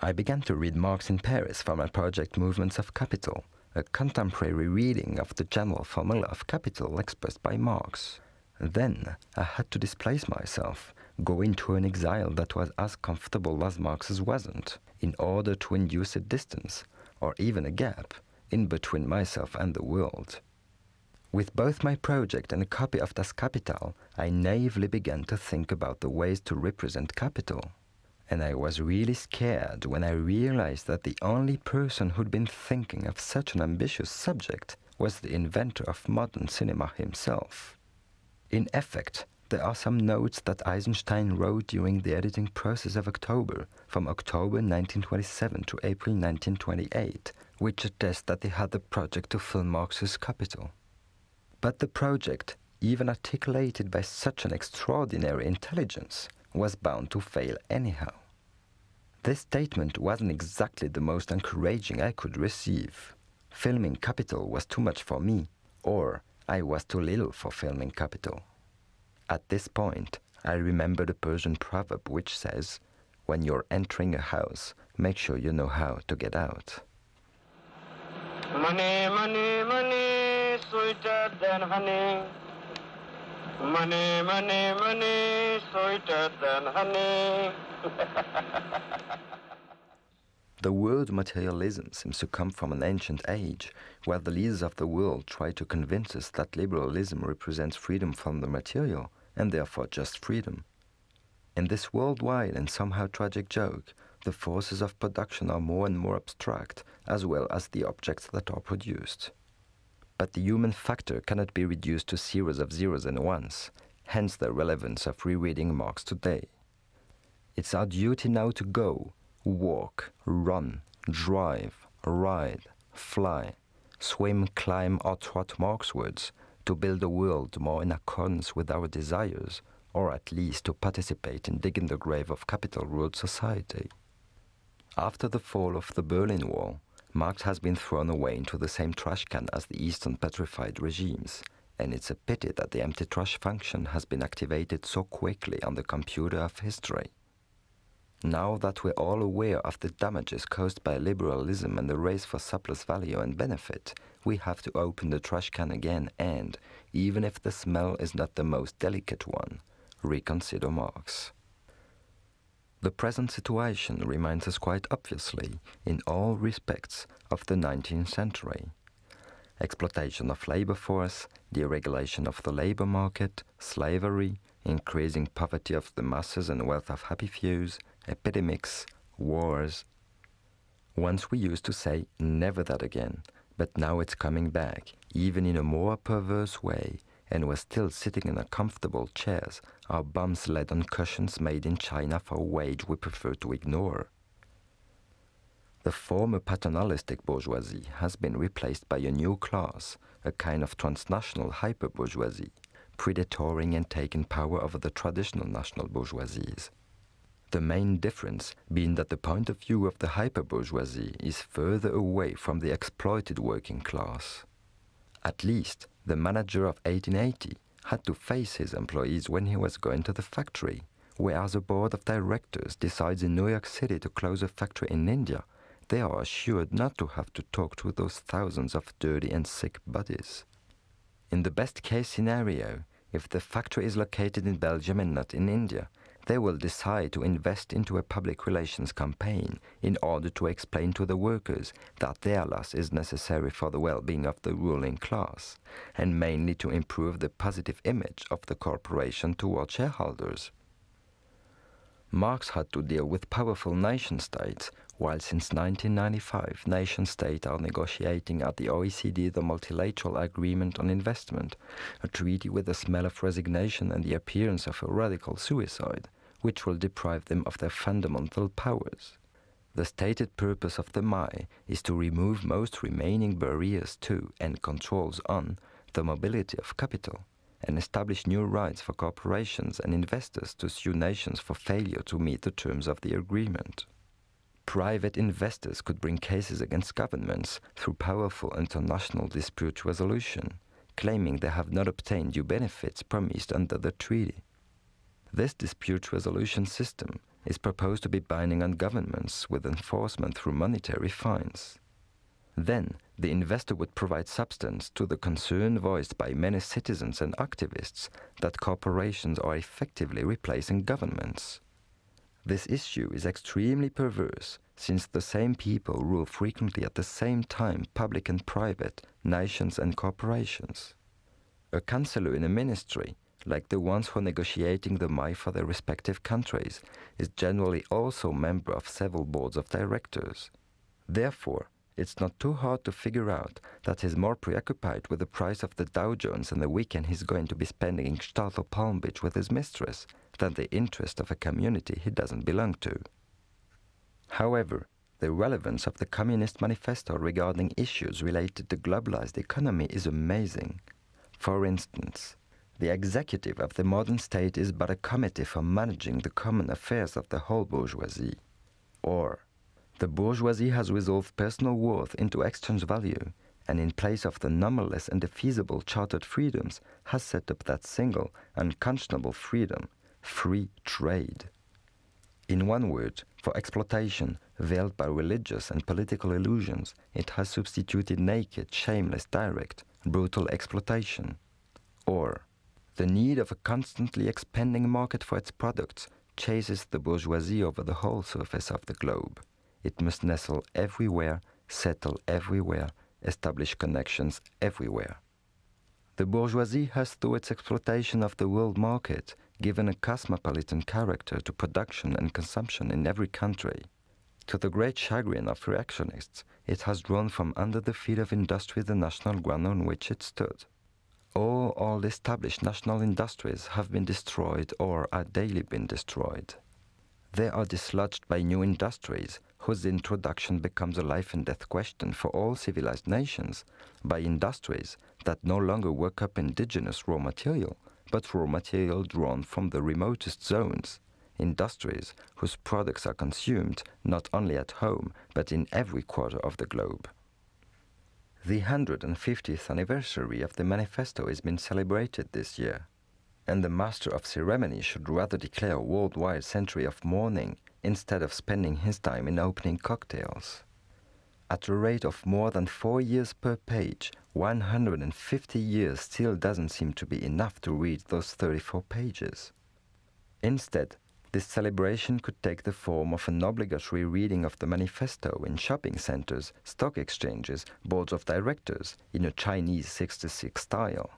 I began to read Marx in Paris for my project Movements of Capital, a contemporary reading of the general formula of capital expressed by Marx. Then I had to displace myself, go into an exile that was as comfortable as Marx's wasn't, in order to induce a distance, or even a gap, in between myself and the world. With both my project and a copy of Das Kapital, I naively began to think about the ways to represent capital. And I was really scared when I realized that the only person who'd been thinking of such an ambitious subject was the inventor of modern cinema himself. In effect, there are some notes that Eisenstein wrote during the editing process of October, from October 1927 to April 1928, which attest that he had the project to film Marx's Capital. But the project, even articulated by such an extraordinary intelligence, was bound to fail anyhow. This statement wasn't exactly the most encouraging I could receive. Filming Capital was too much for me, or I was too little for filming Capital. At this point, I remember the Persian proverb which says, "When you're entering a house, make sure you know how to get out." Money, money, money, sweeter than honey. Money, money, money, sweeter than honey. The word materialism seems to come from an ancient age, where the leaders of the world try to convince us that liberalism represents freedom from the material, and therefore just freedom. In this worldwide and somehow tragic joke, the forces of production are more and more abstract, as well as the objects that are produced. But the human factor cannot be reduced to series of zeros and ones, hence the relevance of rereading Marx today. It's our duty now to go, walk, run, drive, ride, fly, swim, climb, or trot Marxwards, to build a world more in accordance with our desires, or at least to participate in digging the grave of capital-ruled society. After the fall of the Berlin Wall, Marx has been thrown away into the same trash can as the Eastern petrified regimes, and it's a pity that the empty trash function has been activated so quickly on the computer of history. Now that we're all aware of the damages caused by liberalism and the race for surplus value and benefit, we have to open the trash can again and, even if the smell is not the most delicate one, reconsider Marx. The present situation reminds us quite obviously, in all respects, of the 19th century. Exploitation of labor force, deregulation of the labor market, slavery, increasing poverty of the masses and wealth of happy fews, epidemics, wars. Once we used to say, never that again, but now it's coming back, even in a more perverse way, and we're still sitting in our comfortable chairs, our bums laid on cushions made in China for a wage we prefer to ignore. The former paternalistic bourgeoisie has been replaced by a new class, a kind of transnational hyper-bourgeoisie, predatoring and taking power over the traditional national bourgeoisies. The main difference being that the point of view of the hyper-bourgeoisie is further away from the exploited working class. At least, the manager of 1880 had to face his employees when he was going to the factory, whereas a board of directors decides in New York City to close a factory in India, they are assured not to have to talk to those thousands of dirty and sick bodies. In the best-case scenario, if the factory is located in Belgium and not in India, they will decide to invest into a public relations campaign in order to explain to the workers that their loss is necessary for the well-being of the ruling class, and mainly to improve the positive image of the corporation toward shareholders. Marx had to deal with powerful nation-states, while since 1995 nation-states are negotiating at the OECD the Multilateral Agreement on Investment, a treaty with the smell of resignation and the appearance of a radical suicide, which will deprive them of their fundamental powers. The stated purpose of the MAI is to remove most remaining barriers to and controls on the mobility of capital, and establish new rights for corporations and investors to sue nations for failure to meet the terms of the agreement. Private investors could bring cases against governments through powerful international dispute resolution, claiming they have not obtained due benefits promised under the treaty. This dispute resolution system is proposed to be binding on governments with enforcement through monetary fines. Then, the investor would provide substance to the concern voiced by many citizens and activists that corporations are effectively replacing governments. This issue is extremely perverse, since the same people rule frequently at the same time public and private, nations and corporations. A chancellor in a ministry, like the ones who are negotiating the money for their respective countries, is generally also a member of several boards of directors. Therefore, it's not too hard to figure out that he's more preoccupied with the price of the Dow Jones and the weekend he's going to be spending in Gstaad or Palm Beach with his mistress than the interest of a community he doesn't belong to. However, the relevance of the Communist Manifesto regarding issues related to globalized economy is amazing. For instance, the executive of the modern state is but a committee for managing the common affairs of the whole bourgeoisie. Or, the bourgeoisie has resolved personal worth into exchange value, and in place of the numberless and defeasible chartered freedoms, has set up that single, unconscionable freedom, free trade. In one word, for exploitation, veiled by religious and political illusions, it has substituted naked, shameless, direct, brutal exploitation. Or, the need of a constantly expanding market for its products chases the bourgeoisie over the whole surface of the globe. It must nestle everywhere, settle everywhere, establish connections everywhere. The bourgeoisie has, through its exploitation of the world market, given a cosmopolitan character to production and consumption in every country. To the great chagrin of reactionists, it has drawn from under the feet of industry the national ground on which it stood. All established national industries have been destroyed or are daily being destroyed. They are dislodged by new industries, whose introduction becomes a life and death question for all civilized nations, by industries that no longer work up indigenous raw material, but raw material drawn from the remotest zones, industries whose products are consumed not only at home, but in every quarter of the globe. The 150th anniversary of the manifesto is being celebrated this year, and the master of ceremony should rather declare a worldwide century of mourning instead of spending his time in opening cocktails. At a rate of more than 4 years per page, 150 years still doesn't seem to be enough to read those 34 pages. Instead, this celebration could take the form of an obligatory reading of the manifesto in shopping centers, stock exchanges, boards of directors, in a Chinese 66 style.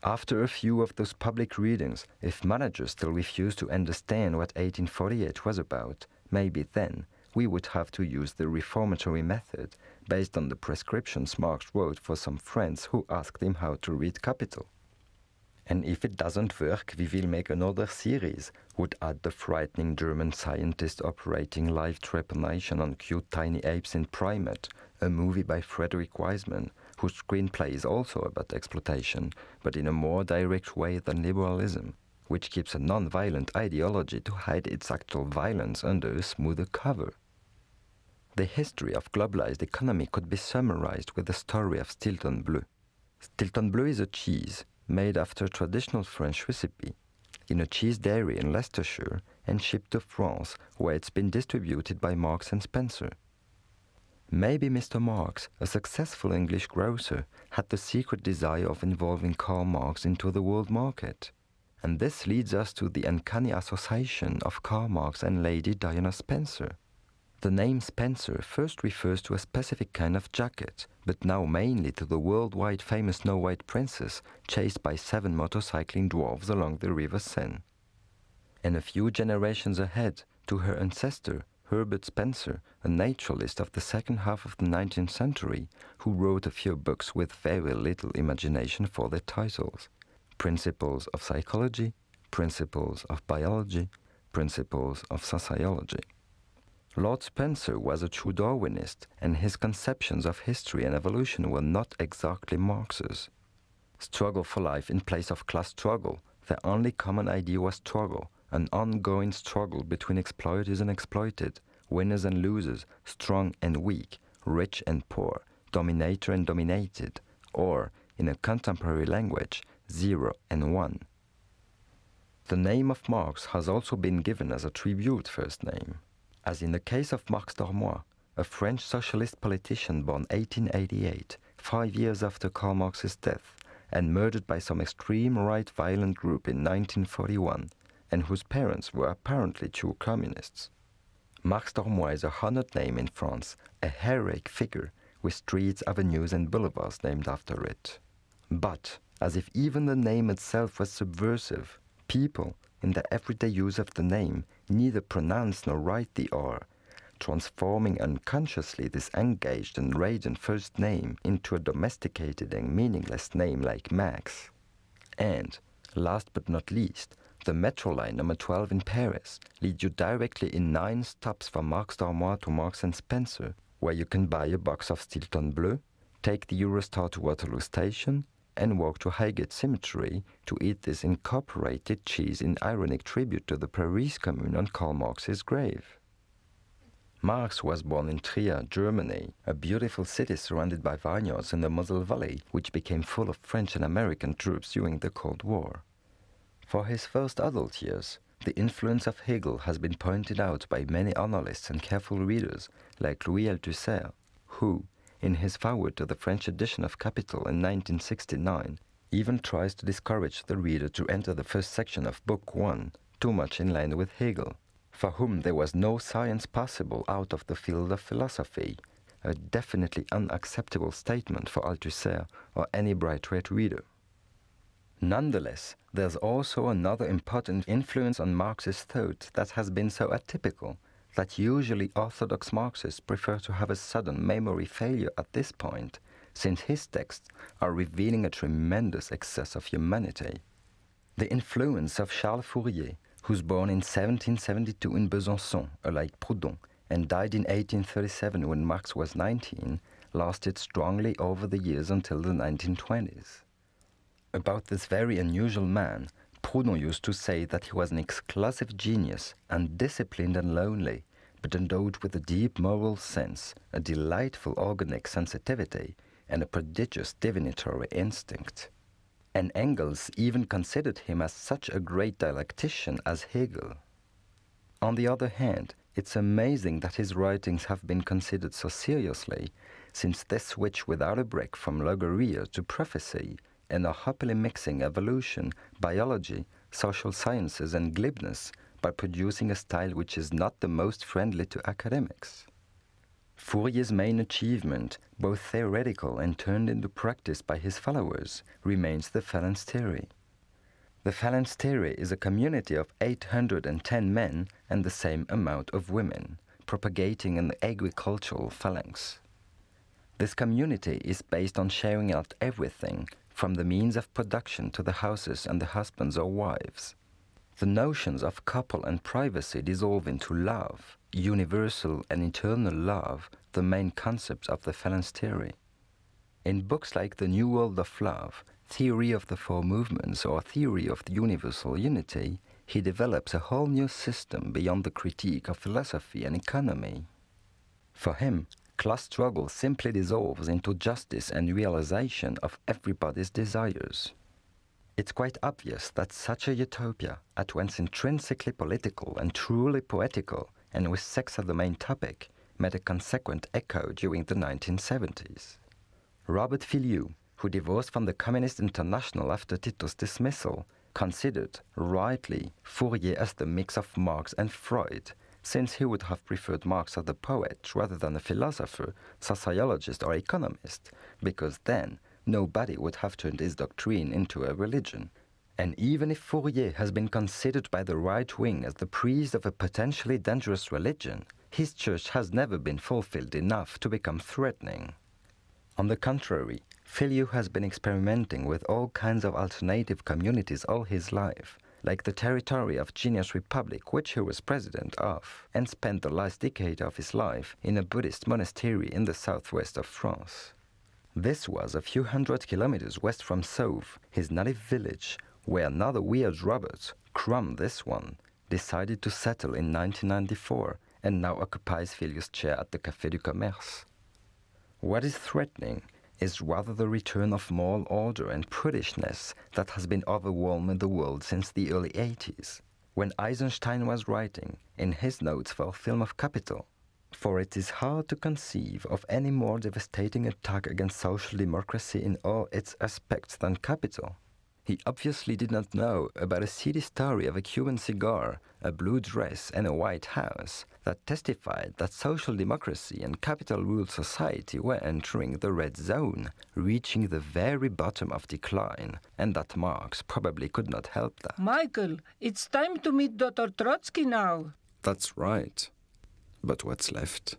After a few of those public readings, if managers still refuse to understand what 1848 was about, maybe then we would have to use the reformatory method based on the prescriptions Marx wrote for some friends who asked him how to read Capital. And if it doesn't work, we will make another series, would add the frightening German scientist operating live trepanation on cute tiny apes in Primate, a movie by Frederick Wiseman, whose screenplay is also about exploitation, but in a more direct way than liberalism, which keeps a non-violent ideology to hide its actual violence under a smoother cover. The history of globalized economy could be summarized with the story of Stilton Bleu. Stilton Bleu is a cheese made after a traditional French recipe, in a cheese dairy in Leicestershire and shipped to France, where it's been distributed by Marks and Spencer. Maybe Mr. Marx, a successful English grocer, had the secret desire of involving Karl Marx into the world market. And this leads us to the uncanny association of Karl Marx and Lady Diana Spencer. The name Spencer first refers to a specific kind of jacket, but now mainly to the worldwide famous Snow White princess chased by 7 motorcycling dwarves along the River Seine. And a few generations ahead, to her ancestor, Herbert Spencer, a naturalist of the second half of the 19th century, who wrote a few books with very little imagination for their titles: Principles of Psychology, Principles of Biology, Principles of Sociology. Lord Spencer was a true Darwinist, and his conceptions of history and evolution were not exactly Marx's. Struggle for life in place of class struggle, their only common idea was struggle, an ongoing struggle between exploiters and exploited, winners and losers, strong and weak, rich and poor, dominator and dominated, or, in a contemporary language, 0 and 1. The name of Marx has also been given as a tribute first name, as in the case of Marx d'Ormois, a French socialist politician born 1888, 5 years after Karl Marx's death, and murdered by some extreme right violent group in 1941, and whose parents were apparently true communists. Marx d'Ormois is a honored name in France, a heroic figure, with streets, avenues and boulevards named after it. But, as if even the name itself was subversive, people, in the everyday use of the name, neither pronounce nor write the R, transforming unconsciously this engaged and radiant first name into a domesticated and meaningless name like Max. And, last but not least, the metro line number 12 in Paris leads you directly in 9 stops from Marx d'Ormois to Marks & Spencer, where you can buy a box of Stilton Bleu, take the Eurostar to Waterloo Station, and walk to Highgate Cemetery to eat this incorporated cheese in ironic tribute to the Paris Commune on Karl Marx's grave. Marx was born in Trier, Germany, a beautiful city surrounded by vineyards in the Moselle Valley, which became full of French and American troops during the Cold War. For his first adult years, the influence of Hegel has been pointed out by many analysts and careful readers, like Louis Althusser, who, in his foreword to the French edition of Capital in 1969, even tries to discourage the reader to enter the first section of Book 1, too much in line with Hegel, for whom there was no science possible out of the field of philosophy, a definitely unacceptable statement for Althusser or any bright-red reader. Nonetheless, there's also another important influence on Marx's thought that has been so atypical that usually orthodox Marxists prefer to have a sudden memory failure at this point, since his texts are revealing a tremendous excess of humanity. The influence of Charles Fourier, who was born in 1772 in Besançon, like Proudhon, and died in 1837 when Marx was 19, lasted strongly over the years until the 1920s. About this very unusual man, Proudhon used to say that he was an exclusive genius, undisciplined and lonely, but endowed with a deep moral sense, a delightful organic sensitivity, and a prodigious divinatory instinct. And Engels even considered him as such a great dialectician as Hegel. On the other hand, it's amazing that his writings have been considered so seriously, since they switch without a break from logoria to prophecy, and are happily mixing evolution, biology, social sciences and glibness by producing a style which is not the most friendly to academics. Fourier's main achievement, both theoretical and turned into practice by his followers, remains the phalanx theory. The phalanx theory is a community of 810 men and the same amount of women, propagating an agricultural phalanx. This community is based on sharing out everything, from the means of production to the houses and the husbands or wives. The notions of couple and privacy dissolve into love, universal and eternal love, the main concepts of the phalanx theory. In books like The New World of Love, Theory of the Four Movements, or Theory of the Universal Unity, he develops a whole new system beyond the critique of philosophy and economy. For him, class struggle simply dissolves into justice and realization of everybody's desires. It's quite obvious that such a utopia, at once intrinsically political and truly poetical, and with sex as the main topic, met a consequent echo during the 1970s. Robert Filliou, who divorced from the Communist International after Tito's dismissal, considered, rightly, Fourier as the mix of Marx and Freud, since he would have preferred Marx as a poet rather than a philosopher, sociologist or economist, because then nobody would have turned his doctrine into a religion. And even if Fourier has been considered by the right wing as the priest of a potentially dangerous religion, his church has never been fulfilled enough to become threatening. On the contrary, Filliou has been experimenting with all kinds of alternative communities all his life, like the territory of Genius Republic, which he was president of, and spent the last decade of his life in a Buddhist monastery in the southwest of France. This was a few hundred kilometers west from Sauve, his native village, where another weird Robert, Crum this one, decided to settle in 1994 and now occupies Filliou's chair at the Café du Commerce. What is threatening is rather the return of moral order and prudishness that has been overwhelming the world since the early 80s, when Eisenstein was writing in his notes for a film of Capital. For it is hard to conceive of any more devastating attack against social democracy in all its aspects than Capital. He obviously did not know about a seedy story of a Cuban cigar, a blue dress, and a White House that testified that social democracy and capital-ruled society were entering the red zone, reaching the very bottom of decline, and that Marx probably could not help that. Michael, it's time to meet Dr. Trotsky now. That's right. But what's left?